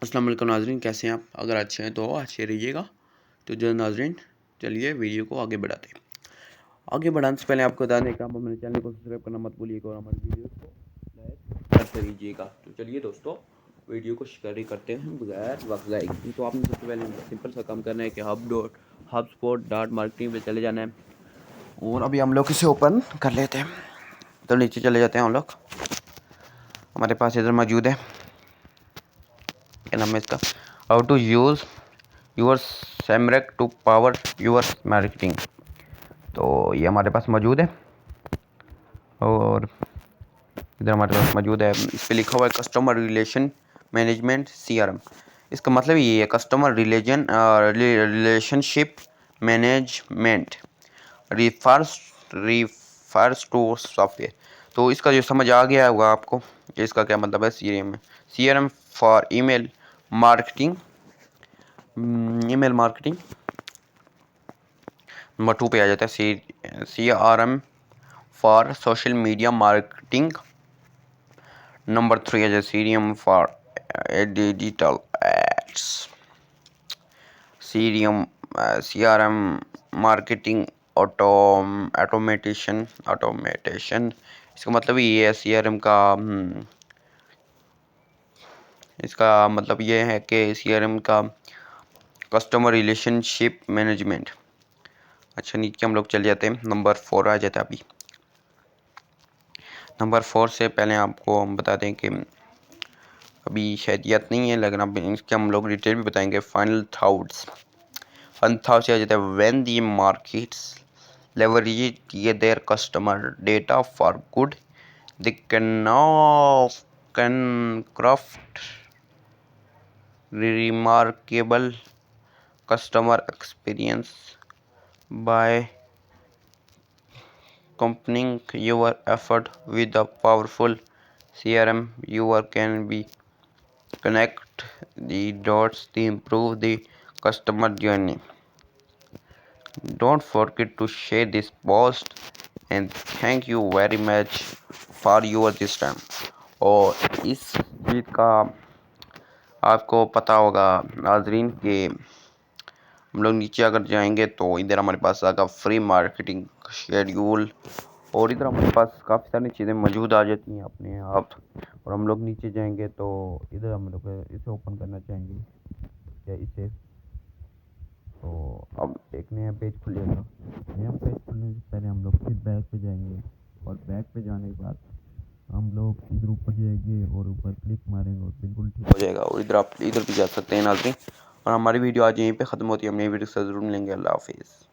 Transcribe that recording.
अस्सलाम वालेकुम नाज़रीन, कैसे हैं आप? अगर अच्छे हैं तो अच्छे रहिएगा। तो जो नाज़रीन, चलिए वीडियो को आगे बढ़ाते हैं। आगे बढ़ाने से पहले आपको बता दें कि आप हमारे चैनल को सब्सक्राइब करना मत भूलिएगा और हमारी वीडियो को लाइक करते रहिएगा। तो चलिए दोस्तों, वीडियो को शेयर करते हैं बगैर वक्त ज़ाया किए। तो आपने सबसे पहले सिंपल सा काम करना है कि hubspot.marketing पे चले जाना है और अभी हम लोग इसे ओपन कर लेते हैं। तो नीचे चले जाते हैं हम लोग। हमारे पास इधर मौजूद है, क्या नाम है इसका, how to use your Semrush to power your marketing. तो ये हमारे पास मौजूद है और इधर हमारे पास मौजूद है, इस पर लिखा हुआ है कस्टमर रिलेशन मैनेजमेंट CRM। इसका मतलब ये है customer relationship management refers to software. तो इसका जो समझ आ गया होगा आपको कि इसका क्या मतलब है। CRM for email marketing. Number 2 पे आ जाता है CRM for social media marketing. Number 3 आ जाता है CRM for digital ads. CRM marketing automation. इसका मतलब ये है CRM का, इसका मतलब ये है कि CRM का कस्टमर रिलेशनशिप मैनेजमेंट। अच्छा, नीचे हम लोग चले जाते हैं, नंबर 4 आ जाता है। अभी नंबर 4 से पहले आपको हम बता दें कि अभी शायद याद नहीं है, लेकिन अब इसके हम लोग डिटेल भी बताएंगे। फाइनल थाउट्स से आ जाता है when the markets leverage their customer data for good, they can craft remarkable customer experience by combining your effort with a powerful CRM. You can be connect the dots to improve the customer journey. Don't forget to share this post and thank you very much for your this time। और इस चीज़ का आपको पता होगा नाजरीन कि हम लोग नीचे अगर जाएंगे तो इधर हमारे पास आएगा फ्री मार्केटिंग शेड्यूल और इधर हमारे पास काफ़ी सारी चीज़ें मौजूद आ जाती हैं अपने आप। और हम लोग नीचे जाएंगे तो इधर हम लोग इसे ओपन करना चाहेंगे या इसे। तो अब एक नया पेज खुलेगा। नया पेज खुलने से पहले हम लोग फिर बैक पे जाएंगे और बैक पे जाने के बाद हम लोग इधर ऊपर जाएंगे और ऊपर क्लिक मारेंगे और बिल्कुल ठीक हो जाएगा। और इधर आप इधर भी जा सकते हैं नाज़रीन। और हमारी वीडियो आज यहीं पे ख़त्म होती है। हम नई वीडियो से ज़रूर मिलेंगे। अल्लाह हाफिज़।